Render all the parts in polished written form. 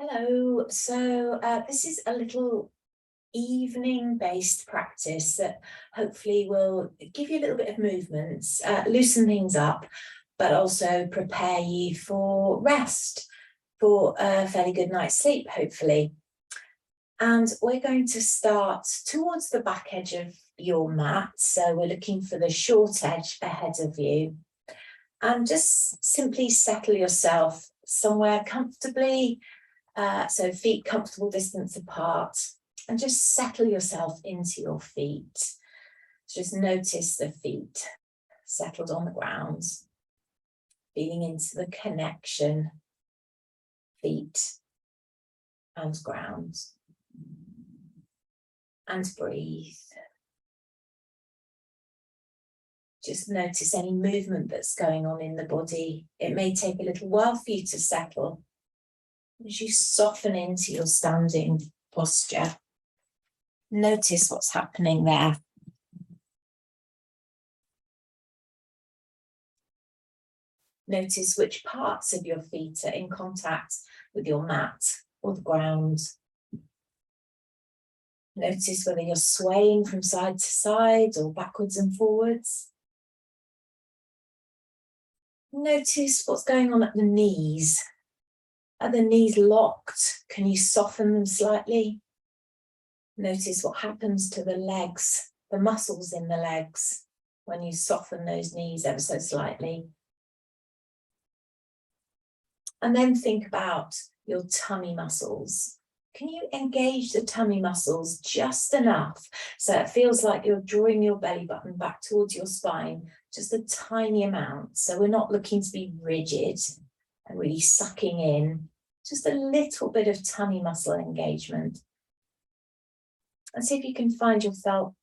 Hello, so this is a little evening-based practice that hopefully will give you a little bit of movements, loosen things up, but also prepare you for rest, for a fairly good night's sleep, hopefully. And we're going to start towards the back edge of your mat, so we're looking for the short edge ahead of you. And just simply settle yourself somewhere comfortably, so feet comfortable distance apart, and just settle yourself into your feet. Just notice the feet settled on the ground, feeling into the connection, feet and ground, and breathe. Just notice any movement that's going on in the body. It may take a little while for you to settle. As you soften into your standing posture, notice what's happening there. Notice which parts of your feet are in contact with your mat or the ground. Notice whether you're swaying from side to side or backwards and forwards. Notice what's going on at the knees. Are the knees locked? Can you soften them slightly? Notice what happens to the legs, the muscles in the legs, when you soften those knees ever so slightly. And then think about your tummy muscles. Can you engage the tummy muscles just enough so it feels like you're drawing your belly button back towards your spine, just a tiny amount. So we're not looking to be rigid and really sucking in, just a little bit of tummy muscle engagement. And see if you can find your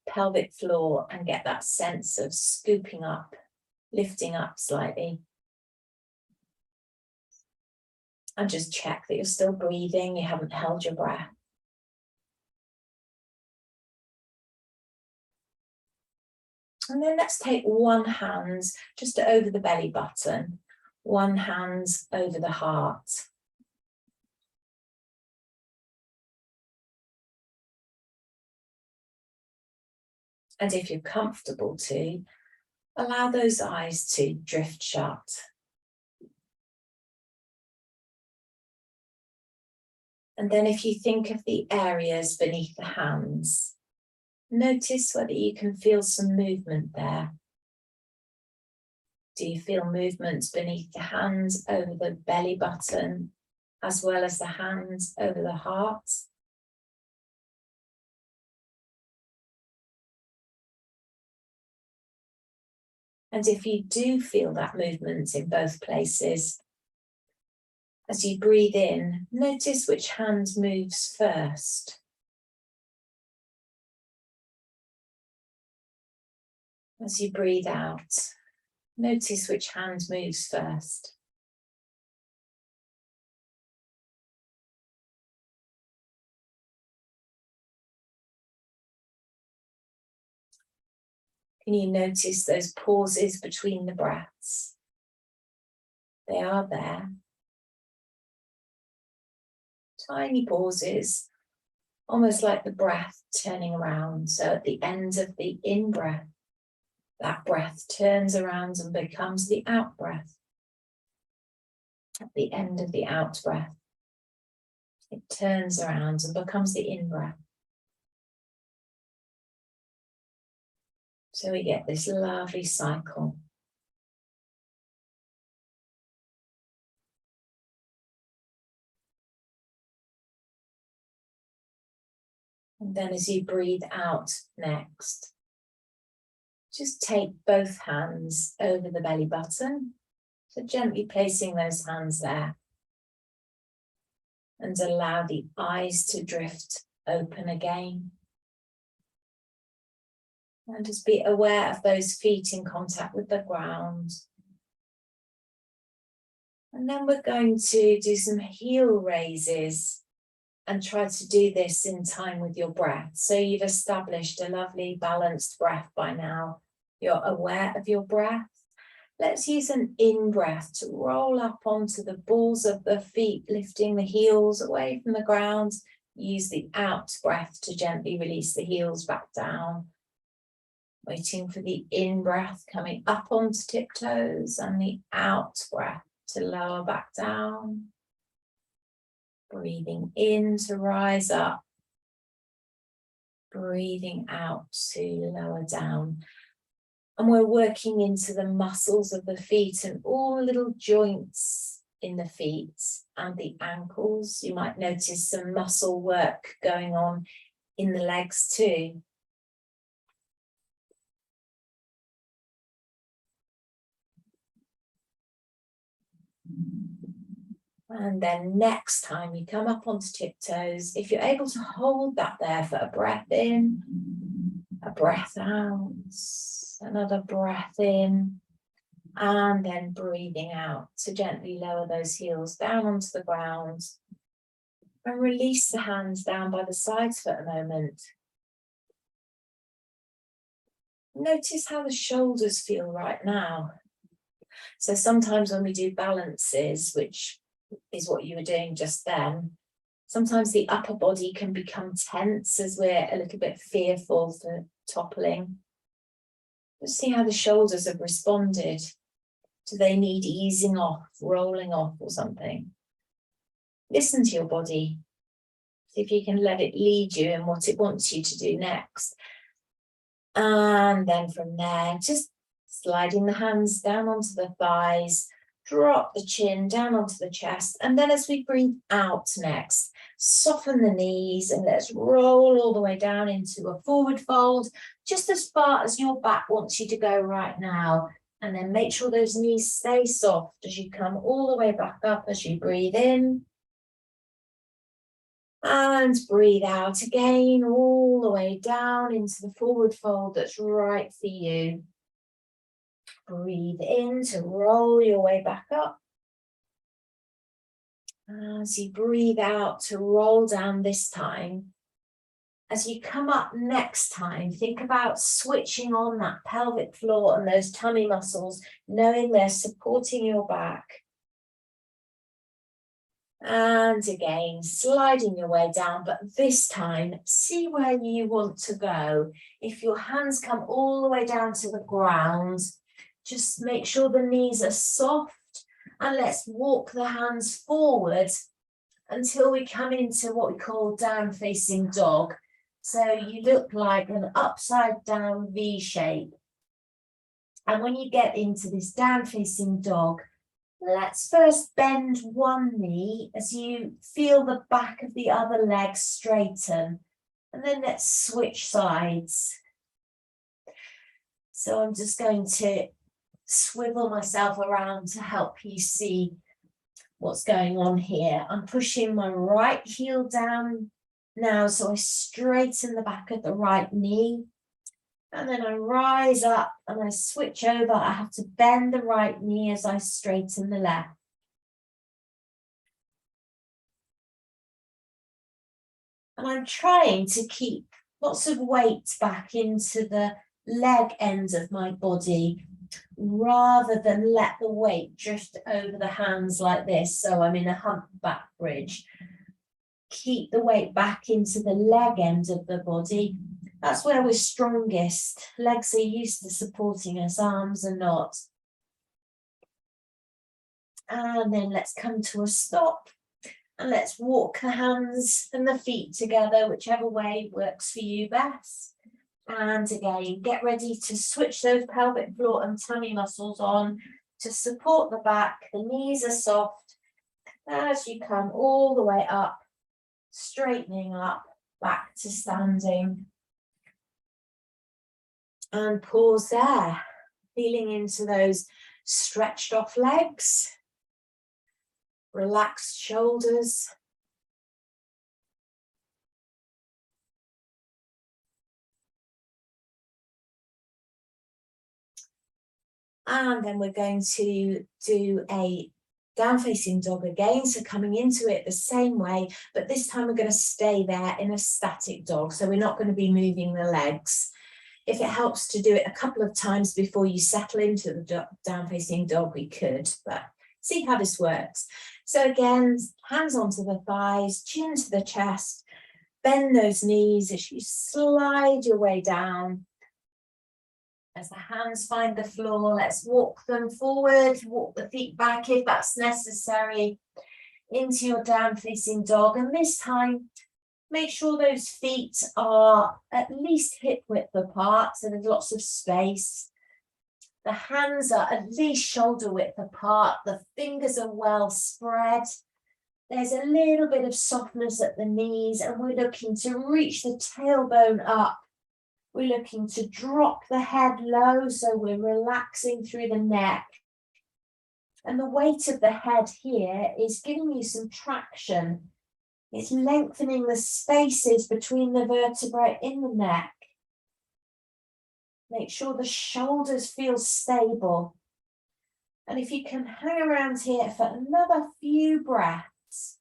pelvic floor and get that sense of scooping up, lifting up slightly. And just check that you're still breathing, you haven't held your breath. And then let's take one hand just over the belly button, one hand over the heart. And if you're comfortable to, allow those eyes to drift shut. And then if you think of the areas beneath the hands, notice whether you can feel some movement there. Do you feel movements beneath the hands over the belly button, as well as the hands over the heart? And if you do feel that movement in both places, as you breathe in, notice which hand moves first. As you breathe out, notice which hand moves first. Can you notice those pauses between the breaths? They are there. Tiny pauses, almost like the breath turning around. So at the end of the in-breath, that breath turns around and becomes the out-breath. At the end of the out-breath, it turns around and becomes the in-breath. So we get this lovely cycle. And then as you breathe out next, just take both hands over the belly button. So gently placing those hands there. And allow the eyes to drift open again. And just be aware of those feet in contact with the ground. And then we're going to do some heel raises and try to do this in time with your breath. So you've established a lovely balanced breath by now. You're aware of your breath. Let's use an in-breath to roll up onto the balls of the feet, lifting the heels away from the ground. Use the out breath to gently release the heels back down. Waiting for the in-breath coming up onto tiptoes and the out breath to lower back down. Breathing in to rise up. Breathing out to lower down. And we're working into the muscles of the feet and all the little joints in the feet and the ankles. You might notice some muscle work going on in the legs too. And then next time you come up onto tiptoes, if you're able to hold that there for a breath in, a breath out, another breath in, and then breathing out to gently lower those heels down onto the ground and release the hands down by the sides for a moment. Notice how the shoulders feel right now. So sometimes when we do balances, which is what you were doing just then, sometimes the upper body can become tense as we're a little bit fearful for toppling. Just see how the shoulders have responded. Do they need easing off, rolling off or something? Listen to your body. See if you can let it lead you in what it wants you to do next. And then from there, just sliding the hands down onto the thighs, drop the chin down onto the chest. And then as we breathe out next, soften the knees and let's roll all the way down into a forward fold, just as far as your back wants you to go right now. And then make sure those knees stay soft as you come all the way back up as you breathe in. And breathe out again, all the way down into the forward fold that's right for you. Breathe in to roll your way back up. As you breathe out to roll down this time, as you come up next time, think about switching on that pelvic floor and those tummy muscles, knowing they're supporting your back. And again, sliding your way down, but this time, see where you want to go. If your hands come all the way down to the ground, just make sure the knees are soft and let's walk the hands forward until we come into what we call down facing dog. So you look like an upside down V shape. And when you get into this down facing dog, let's first bend one knee as you feel the back of the other leg straighten. And then let's switch sides. So I'm just going to swivel myself around to help you see what's going on here. I'm pushing my right heel down now, so I straighten the back of the right knee. And then I rise up and I switch over. I have to bend the right knee as I straighten the left. And I'm trying to keep lots of weight back into the leg end of my body rather than let the weight drift over the hands like this. So I'm in a humpback bridge. Keep the weight back into the leg end of the body. That's where we're strongest. Legs are used to supporting us, arms are not. And then let's come to a stop. And let's walk the hands and the feet together, whichever way works for you best. And again, get ready to switch those pelvic floor and tummy muscles on to support the back. The knees are soft as you come all the way up, straightening up, back to standing. And pause there, feeling into those stretched off legs, relaxed shoulders. And then we're going to do a down facing dog again. So coming into it the same way, but this time we're going to stay there in a static dog. So we're not going to be moving the legs. If it helps to do it a couple of times before you settle into the down facing dog, we could, but see how this works. So again, hands onto the thighs, chin to the chest, bend those knees as you slide your way down. As the hands find the floor, let's walk them forward, walk the feet back if that's necessary, into your down facing dog. And this time, make sure those feet are at least hip width apart, so there's lots of space. The hands are at least shoulder width apart. The fingers are well spread. There's a little bit of softness at the knees, and we're looking to reach the tailbone up. We're looking to drop the head low, so we're relaxing through the neck. And the weight of the head here is giving you some traction. It's lengthening the spaces between the vertebrae in the neck. Make sure the shoulders feel stable. And if you can hang around here for another few breaths,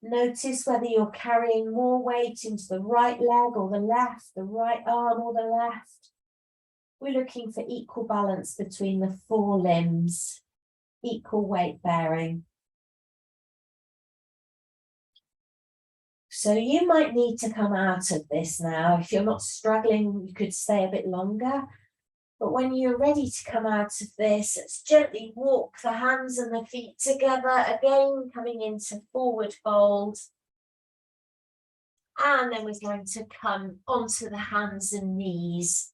notice whether you're carrying more weight into the right leg or the left, the right arm or the left. We're looking for equal balance between the four limbs, equal weight bearing. So you might need to come out of this now. If you're not struggling, you could stay a bit longer. But when you're ready to come out of this, let's gently walk the hands and the feet together, again coming into forward fold. And then we're going to come onto the hands and knees.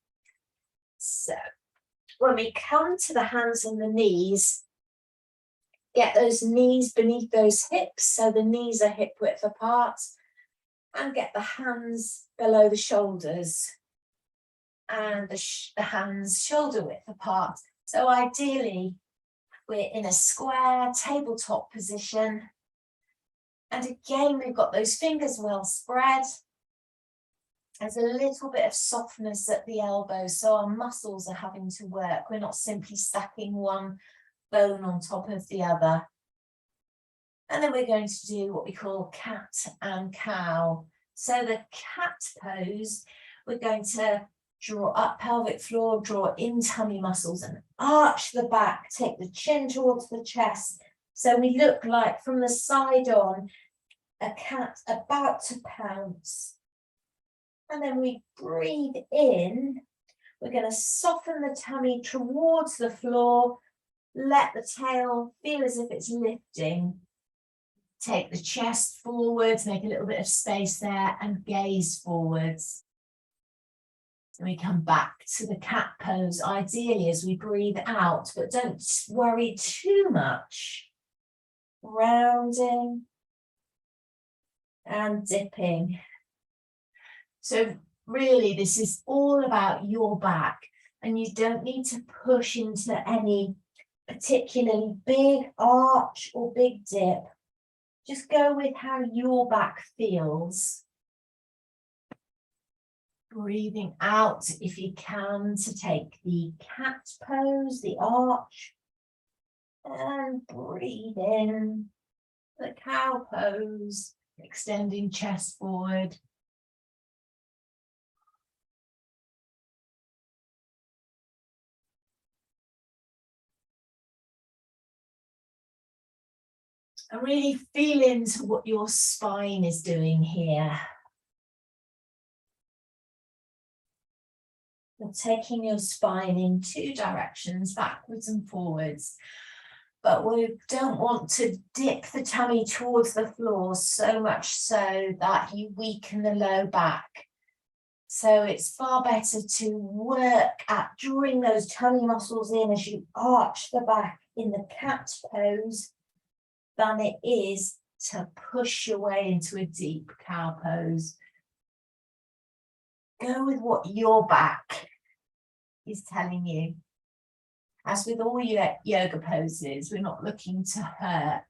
So when we come to the hands and the knees, get those knees beneath those hips, so the knees are hip width apart, and get the hands below the shoulders. And the hands shoulder width apart. So ideally, we're in a square tabletop position. And again, we've got those fingers well spread. There's a little bit of softness at the elbow, so our muscles are having to work. We're not simply stacking one bone on top of the other. And then we're going to do what we call cat and cow. So the cat pose, we're going to draw up pelvic floor, draw in tummy muscles and arch the back, take the chin towards the chest. So we look like from the side on, a cat about to pounce. And then we breathe in. We're going to soften the tummy towards the floor. Let the tail feel as if it's lifting. Take the chest forwards, make a little bit of space there and gaze forwards. And we come back to the cat pose, ideally as we breathe out, but don't worry too much. Rounding and dipping. So really, this is all about your back, and you don't need to push into any particularly big arch or big dip. Just go with how your back feels. Breathing out, if you can, to take the cat pose, the arch, and breathe in the cow pose, extending chest forward. And really feel into what your spine is doing here. You're taking your spine in two directions, backwards and forwards. But we don't want to dip the tummy towards the floor so much so that you weaken the low back. So it's far better to work at drawing those tummy muscles in as you arch the back in the cat pose than it is to push your way into a deep cow pose. Go with what your back is telling you. As with all your yoga poses, we're not looking to hurt.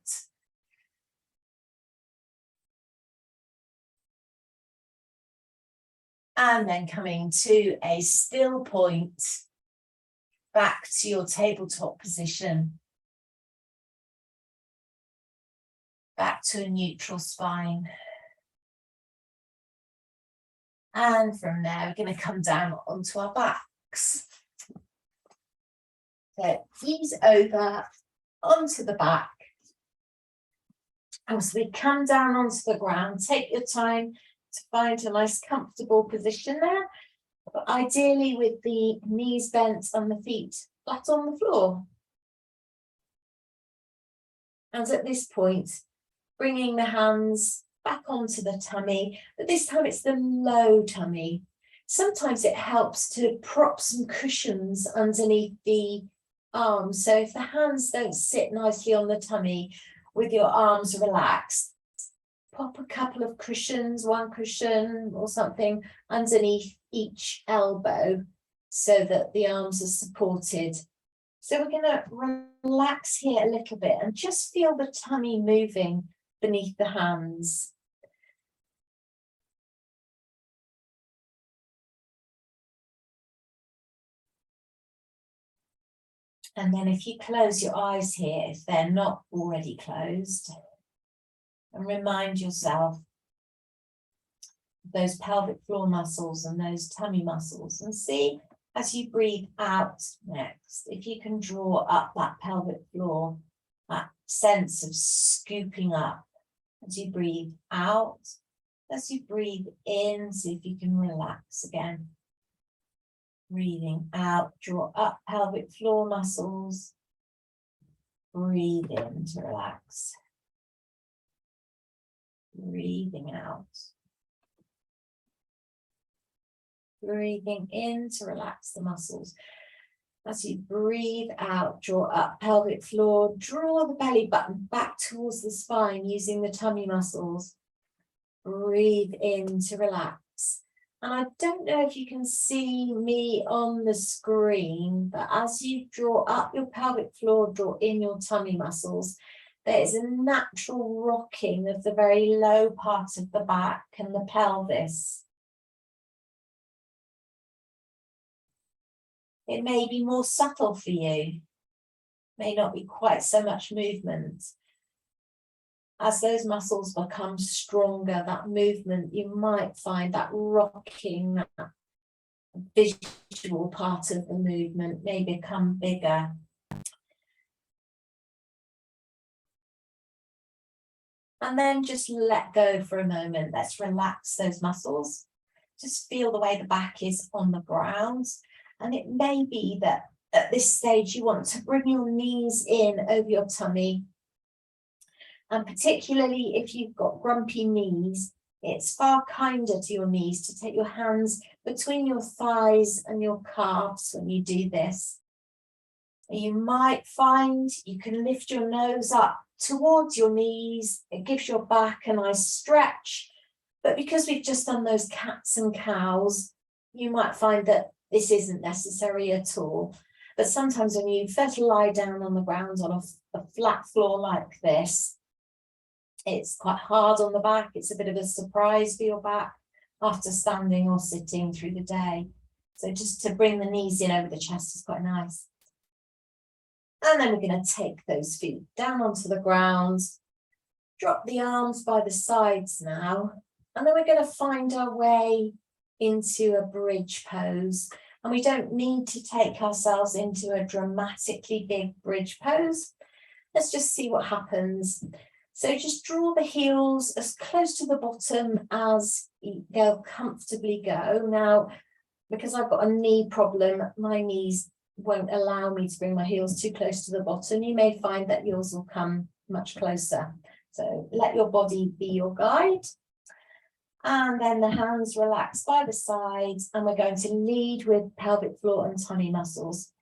And then coming to a still point, back to your tabletop position. Back to a neutral spine. And from there, we're going to come down onto our backs. So ease over onto the back. As we come down onto the ground, take your time to find a nice comfortable position there, but ideally with the knees bent and the feet flat on the floor. And at this point, bringing the hands back onto the tummy, but this time it's the low tummy. Sometimes it helps to prop some cushions underneath the arms. So if the hands don't sit nicely on the tummy with your arms relaxed, pop a couple of cushions, one cushion or something underneath each elbow so that the arms are supported. So we're going to relax here a little bit and just feel the tummy moving beneath the hands. And then if you close your eyes here, if they're not already closed, and remind yourself of those pelvic floor muscles and those tummy muscles, and see as you breathe out next, if you can draw up that pelvic floor, that sense of scooping up as you breathe out. As you breathe in, see if you can relax again. Breathing out, draw up pelvic floor muscles. Breathe in to relax. Breathing out. Breathing in to relax the muscles. As you breathe out, draw up pelvic floor, draw the belly button back towards the spine using the tummy muscles. Breathe in to relax. And I don't know if you can see me on the screen, but as you draw up your pelvic floor, draw in your tummy muscles, there is a natural rocking of the very low part of the back and the pelvis. It may be more subtle for you, may not be quite so much movement. As those muscles become stronger, that movement, you might find that rocking, that visual part of the movement may become bigger. And then just let go for a moment. Let's relax those muscles. Just feel the way the back is on the ground. And it may be that at this stage you want to bring your knees in over your tummy. And particularly if you've got grumpy knees, it's far kinder to your knees to take your hands between your thighs and your calves when you do this. You might find you can lift your nose up towards your knees. It gives your back a nice stretch. But because we've just done those cats and cows, you might find that this isn't necessary at all. But sometimes when you first lie down on the ground on a flat floor like this, it's quite hard on the back. It's a bit of a surprise for your back after standing or sitting through the day. So just to bring the knees in over the chest is quite nice. And then we're going to take those feet down onto the ground, drop the arms by the sides now, and then we're going to find our way into a bridge pose. And we don't need to take ourselves into a dramatically big bridge pose. Let's just see what happens. So just draw the heels as close to the bottom as they'll comfortably go. Now, because I've got a knee problem, my knees won't allow me to bring my heels too close to the bottom. You may find that yours will come much closer. So let your body be your guide. And then the hands relax by the sides, and we're going to lead with pelvic floor and tummy muscles.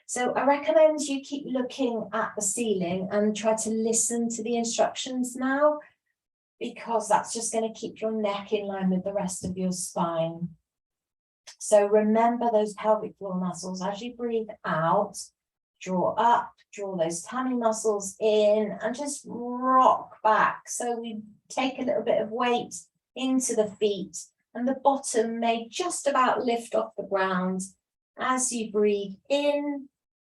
So I recommend you keep looking at the ceiling and try to listen to the instructions now, because that's just going to keep your neck in line with the rest of your spine. So remember those pelvic floor muscles as you breathe out, draw up, draw those tummy muscles in, and just rock back. So we take a little bit of weight into the feet, and the bottom may just about lift off the ground. As you breathe in,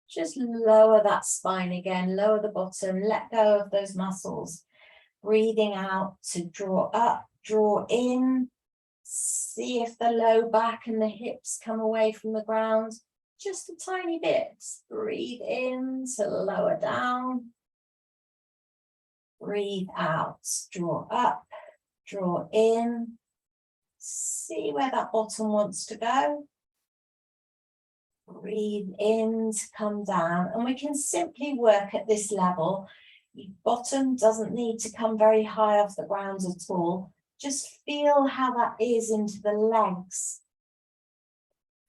just lower that spine again, lower the bottom, let go of those muscles. Breathing out to draw up, draw in, See if the low back and the hips come away from the ground just a tiny bit. Breathe in to lower down. Breathe out, draw up, draw in. See where that bottom wants to go. Breathe in to come down, and we can simply work at this level. Your bottom doesn't need to come very high off the ground at all. Just feel how that is into the legs.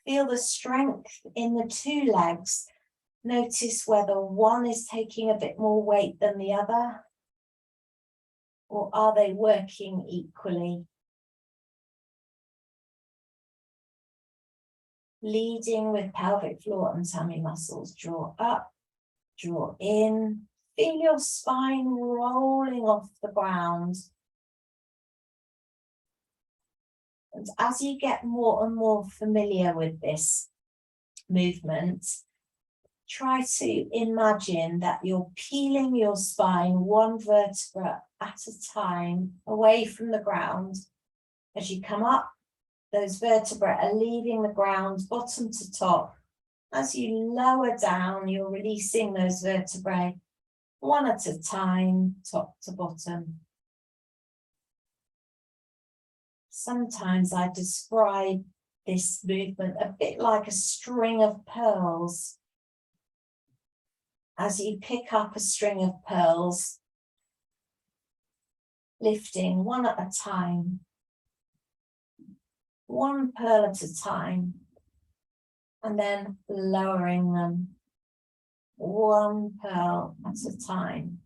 Feel the strength in the two legs. Notice whether one is taking a bit more weight than the other, or are they working equally? Leading with pelvic floor and tummy muscles. Draw up, draw in. Feel your spine rolling off the ground. And as you get more and more familiar with this movement, try to imagine that you're peeling your spine one vertebra at a time away from the ground. As you come up, those vertebrae are leaving the ground bottom to top. As you lower down, you're releasing those vertebrae one at a time, top to bottom. Sometimes I describe this movement a bit like a string of pearls. As you pick up a string of pearls, lifting one at a time, one pearl at a time, and then lowering them one pearl at a time.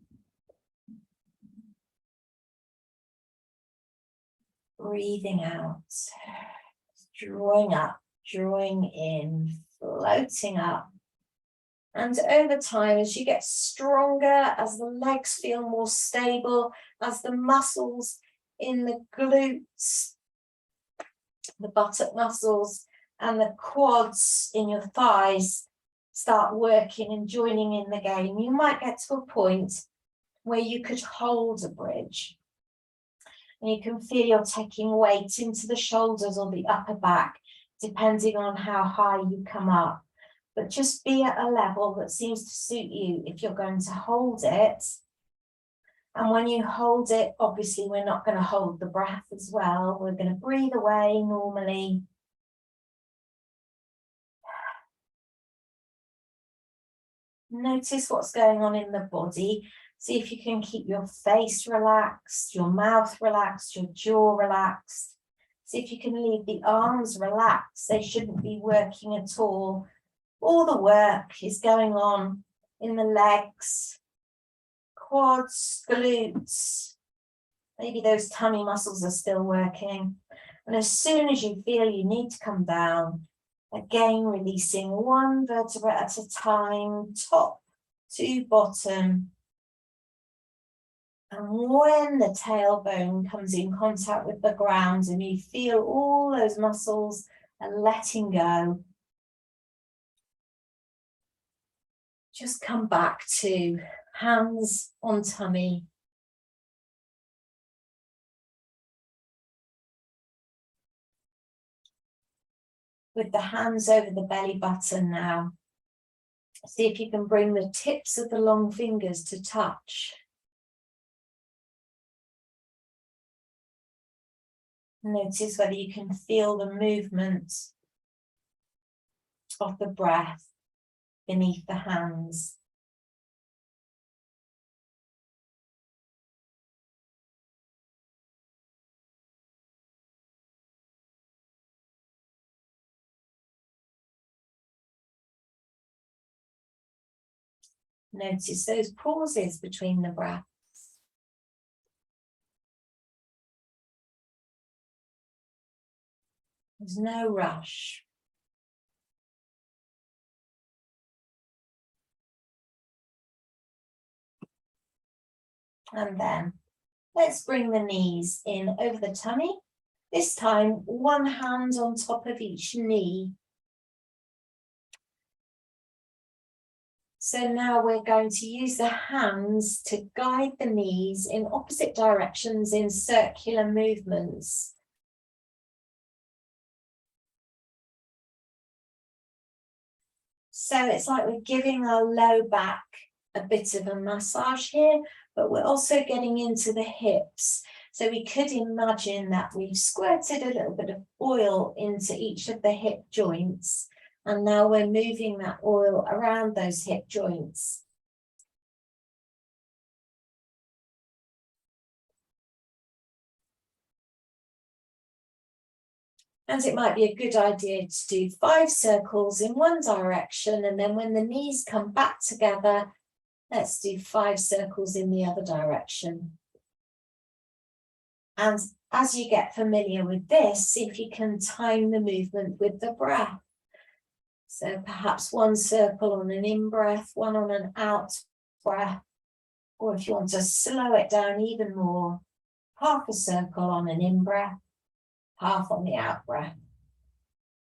Breathing out, drawing up, drawing in, floating up. And over time, as you get stronger, as the legs feel more stable, as the muscles in the glutes, the buttock muscles, and the quads in your thighs start working and joining in the game, you might get to a point where you could hold a bridge. And you can feel you're taking weight into the shoulders or the upper back, depending on how high you come up. But just be at a level that seems to suit you if you're going to hold it. And when you hold it, obviously we're not going to hold the breath as well. We're going to breathe away normally. Notice what's going on in the body. See if you can keep your face relaxed, your mouth relaxed, your jaw relaxed. See if you can leave the arms relaxed. They shouldn't be working at all. All the work is going on in the legs, quads, glutes. Maybe those tummy muscles are still working. And as soon as you feel you need to come down, again releasing one vertebra at a time, top to bottom. And when the tailbone comes in contact with the ground and you feel all those muscles are letting go, just come back to hands on tummy. With the hands over the belly button now, see if you can bring the tips of the long fingers to touch. Notice whether you can feel the movement of the breath beneath the hands. Notice those pauses between the breaths. There's no rush. And then let's bring the knees in over the tummy. This time, one hand on top of each knee. So now we're going to use the hands to guide the knees in opposite directions in circular movements. So it's like we're giving our low back a bit of a massage here, but we're also getting into the hips. So we could imagine that we've squirted a little bit of oil into each of the hip joints, and now we're moving that oil around those hip joints. And it might be a good idea to do 5 circles in one direction, and then when the knees come back together, let's do 5 circles in the other direction. And as you get familiar with this, see if you can time the movement with the breath. So perhaps 1 circle on an in-breath, 1 on an out-breath, or if you want to slow it down even more, half a circle on an in-breath, half on the out-breath.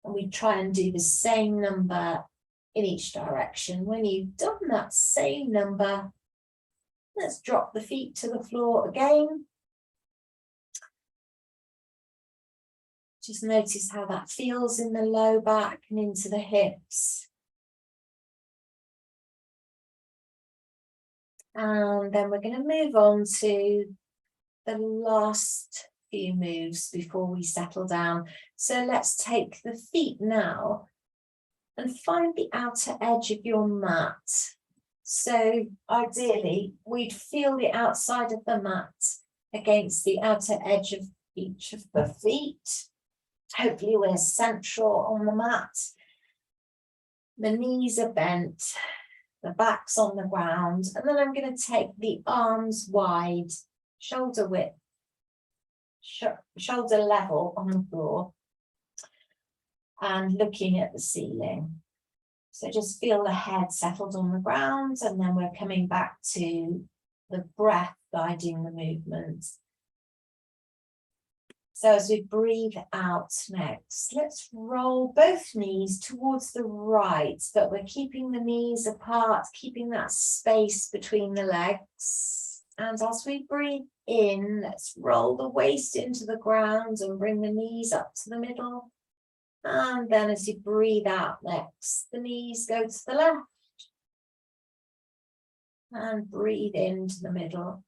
And we try and do the same number in each direction. When you've done that same number, let's drop the feet to the floor again. Just notice how that feels in the low back and into the hips. And then we're going to move on to the last few moves before we settle down. So let's take the feet now and find the outer edge of your mat. So ideally, we'd feel the outside of the mat against the outer edge of each of the feet. Hopefully we're central on the mat. The knees are bent, the back's on the ground, and then I'm going to take the arms wide, shoulder width, shoulder level on the floor, and looking at the ceiling. So just feel the head settled on the ground, and then we're coming back to the breath guiding the movement. So as we breathe out next, let's roll both knees towards the right, but we're keeping the knees apart, keeping that space between the legs. And as we breathe in, let's roll the waist into the ground and bring the knees up to the middle. And then as you breathe out next, the knees go to the left. And breathe into the middle.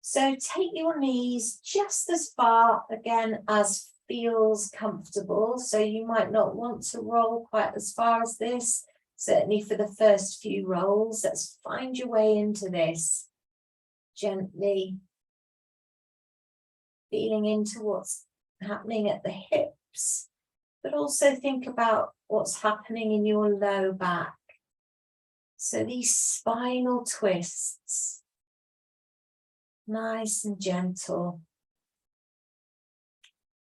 So take your knees just as far, again, as feels comfortable. So you might not want to roll quite as far as this, certainly for the first few rolls. Let's find your way into this gently, feeling into what's happening at the hips, but also think about what's happening in your low back. So these spinal twists, nice and gentle.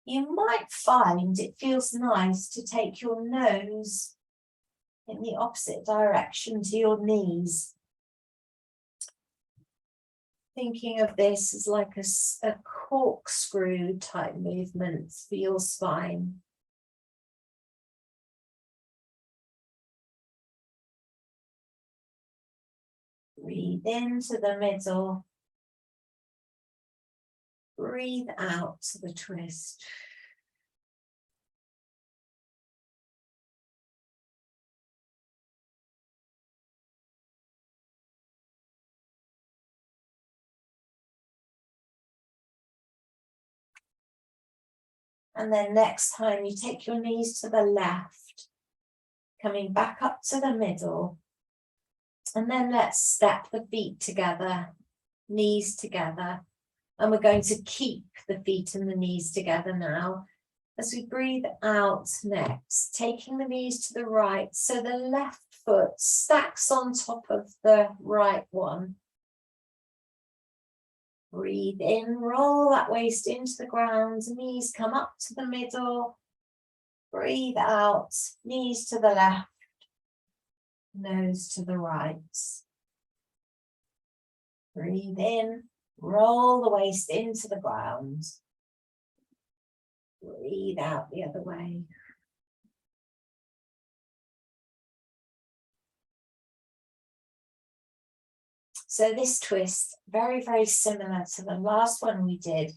You might find it feels nice to take your nose in the opposite direction to your knees. Thinking of this as like a corkscrew type movement for your spine. Breathe into the middle. Breathe out to the twist. And then next time you take your knees to the left, coming back up to the middle. And then let's step the feet together, knees together. And we're going to keep the feet and the knees together now. As we breathe out next, taking the knees to the right, so the left foot stacks on top of the right one. Breathe in, roll that waist into the ground, knees come up to the middle. Breathe out, knees to the left, nose to the right. Breathe in, roll the waist into the ground. Breathe out the other way. So this twist, very, very similar to the last one we did,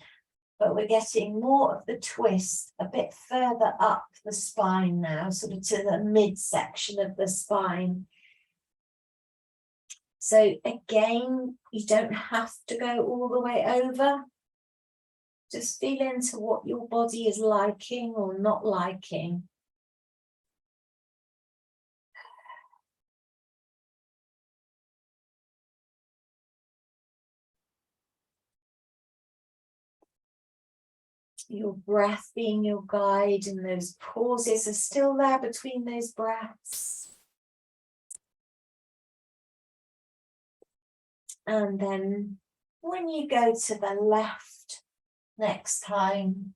But we're getting more of the twist a bit further up the spine now, sort of to the midsection of the spine. So again, you don't have to go all the way over. Just feel into what your body is liking or not liking. Your breath being your guide, and those pauses are still there between those breaths. And then when you go to the left next time,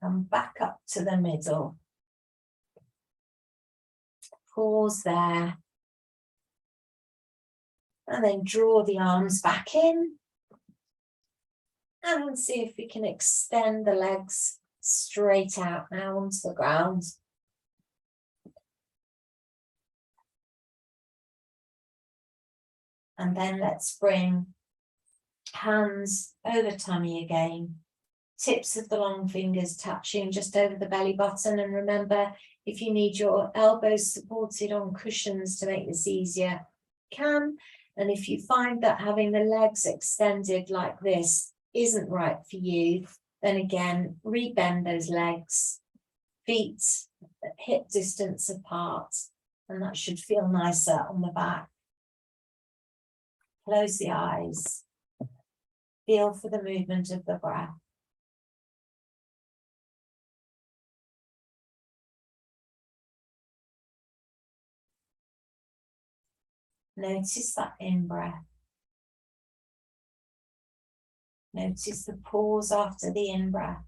come back up to the middle. Pause there. And then draw the arms back in. And see if we can extend the legs straight out now onto the ground. And then let's bring hands over tummy again. Tips of the long fingers touching just over the belly button. And remember, if you need your elbows supported on cushions to make this easier, you can. And if you find that having the legs extended like this isn't right for you, then again, rebend those legs, feet at hip distance apart, and that should feel nicer on the back. Close the eyes. Feel for the movement of the breath. Notice that in-breath. Notice the pause after the in-breath.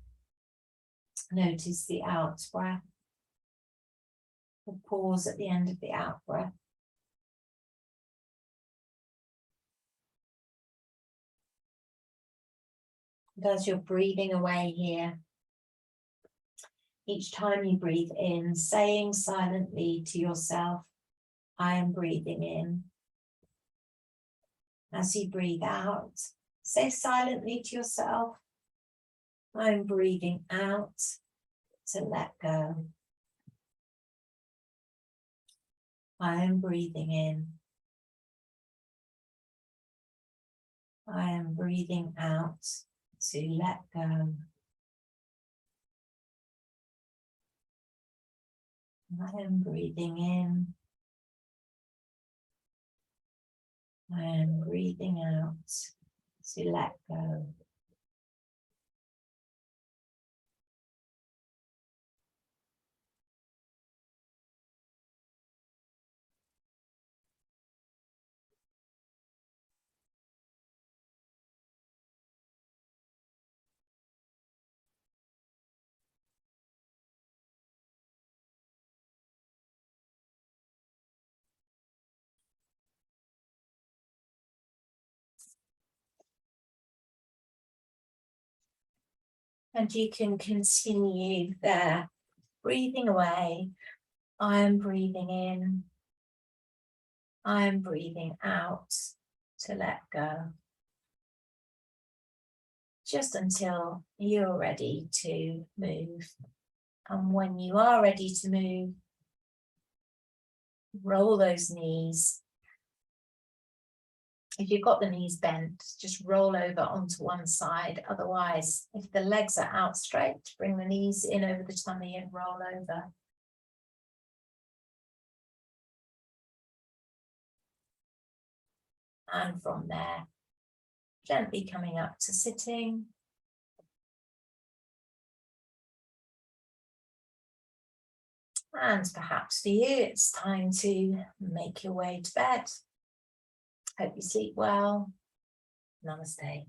Notice the out-breath. The pause at the end of the out-breath. And as you're breathing away here, each time you breathe in, saying silently to yourself, I am breathing in. As you breathe out, say silently to yourself, I'm breathing out to let go. I am breathing in. I am breathing out to let go. I am breathing in. I am breathing out to let go. And you can continue there, breathing away. I am breathing in. I am breathing out to let go. Just until you're ready to move. And when you are ready to move, roll those knees. If you've got the knees bent, just roll over onto one side. Otherwise, if the legs are out straight, bring the knees in over the tummy and roll over. And from there, gently coming up to sitting. And perhaps for you, it's time to make your way to bed. Hope you sleep well. Namaste.